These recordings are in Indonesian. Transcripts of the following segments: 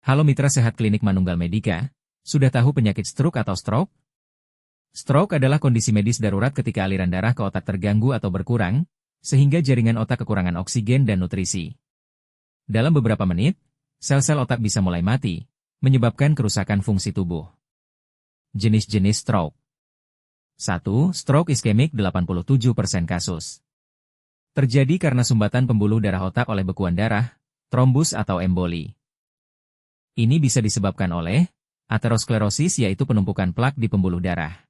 Halo mitra sehat Klinik Manunggal Medika, sudah tahu penyakit stroke atau stroke? Stroke adalah kondisi medis darurat ketika aliran darah ke otak terganggu atau berkurang, sehingga jaringan otak kekurangan oksigen dan nutrisi. Dalam beberapa menit, sel-sel otak bisa mulai mati, menyebabkan kerusakan fungsi tubuh. Jenis-jenis stroke. 1. Stroke iskemik 87% kasus. Terjadi karena sumbatan pembuluh darah otak oleh bekuan darah, trombus atau emboli. Ini bisa disebabkan oleh aterosklerosis yaitu penumpukan plak di pembuluh darah.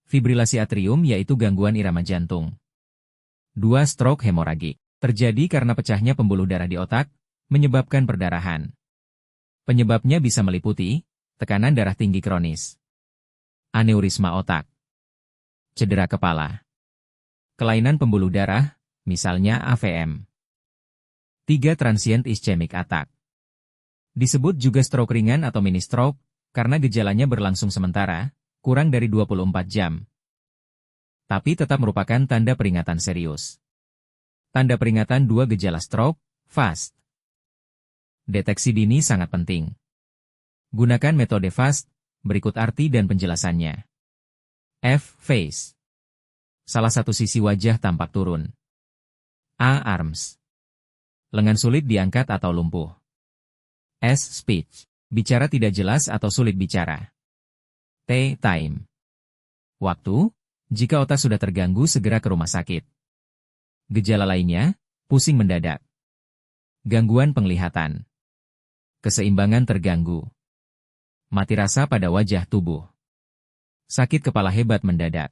Fibrilasi atrium yaitu gangguan irama jantung. 2. Stroke hemoragik. Terjadi karena pecahnya pembuluh darah di otak, menyebabkan perdarahan. Penyebabnya bisa meliputi tekanan darah tinggi kronis, aneurisma otak, cedera kepala, kelainan pembuluh darah, misalnya AVM. 3. Transient ischemic attack. Disebut juga stroke ringan atau mini stroke, karena gejalanya berlangsung sementara, kurang dari 24 jam. Tapi tetap merupakan tanda peringatan serius. Tanda peringatan 2 gejala stroke, FAST. Deteksi dini sangat penting. Gunakan metode FAST, berikut arti dan penjelasannya. F. Face. Salah satu sisi wajah tampak turun. A. Arms. Lengan sulit diangkat atau lumpuh. S. Speech. Bicara tidak jelas atau sulit bicara. T. Time. Waktu. Jika otak sudah terganggu segera ke rumah sakit. Gejala lainnya, pusing mendadak. Gangguan penglihatan. Keseimbangan terganggu. Mati rasa pada wajah tubuh. Sakit kepala hebat mendadak.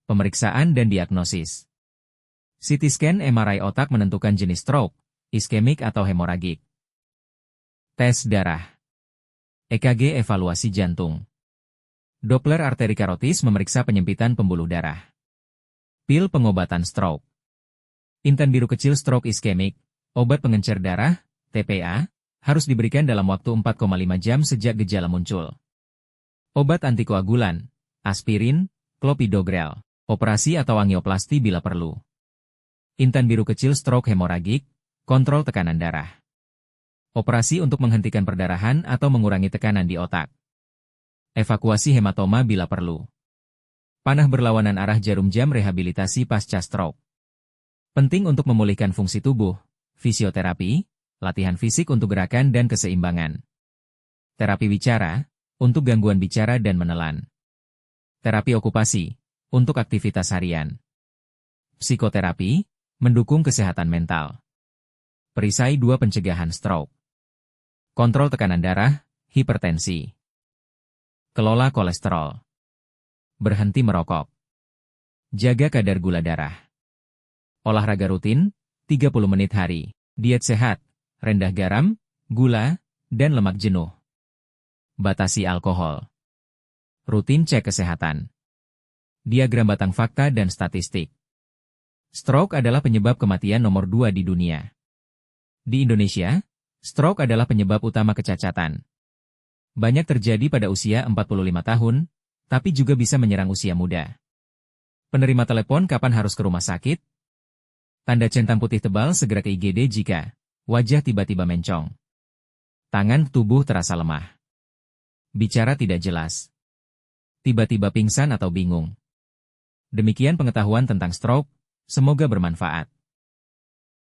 Pemeriksaan dan diagnosis. CT scan MRI otak menentukan jenis stroke, iskemik atau hemoragik. Tes darah. EKG evaluasi jantung. Doppler arteri karotis memeriksa penyempitan pembuluh darah. Pil pengobatan stroke. Intan biru kecil stroke iskemik, obat pengencer darah, TPA, harus diberikan dalam waktu 4,5 jam sejak gejala muncul. Obat antikoagulan, aspirin, clopidogrel, operasi atau angioplasti bila perlu. Intan biru kecil stroke hemoragik, kontrol tekanan darah. Operasi untuk menghentikan perdarahan atau mengurangi tekanan di otak. Evakuasi hematoma bila perlu. Panah berlawanan arah jarum jam rehabilitasi pasca stroke. Penting untuk memulihkan fungsi tubuh, fisioterapi, latihan fisik untuk gerakan dan keseimbangan. Terapi bicara, untuk gangguan bicara dan menelan. Terapi okupasi, untuk aktivitas harian. Psikoterapi, mendukung kesehatan mental. Perisai 2 pencegahan stroke. Kontrol tekanan darah, hipertensi. Kelola kolesterol. Berhenti merokok. Jaga kadar gula darah. Olahraga rutin, 30 menit hari. Diet sehat, rendah garam, gula, dan lemak jenuh. Batasi alkohol. Rutin cek kesehatan. Diagram batang fakta dan statistik. Stroke adalah penyebab kematian nomor 2 di dunia. Di Indonesia, stroke adalah penyebab utama kecacatan. Banyak terjadi pada usia 45 tahun, tapi juga bisa menyerang usia muda. Penerima telepon kapan harus ke rumah sakit? Tanda centang putih tebal segera ke IGD jika wajah tiba-tiba mencong. Tangan tubuh terasa lemah. Bicara tidak jelas. Tiba-tiba pingsan atau bingung. Demikian pengetahuan tentang stroke, semoga bermanfaat.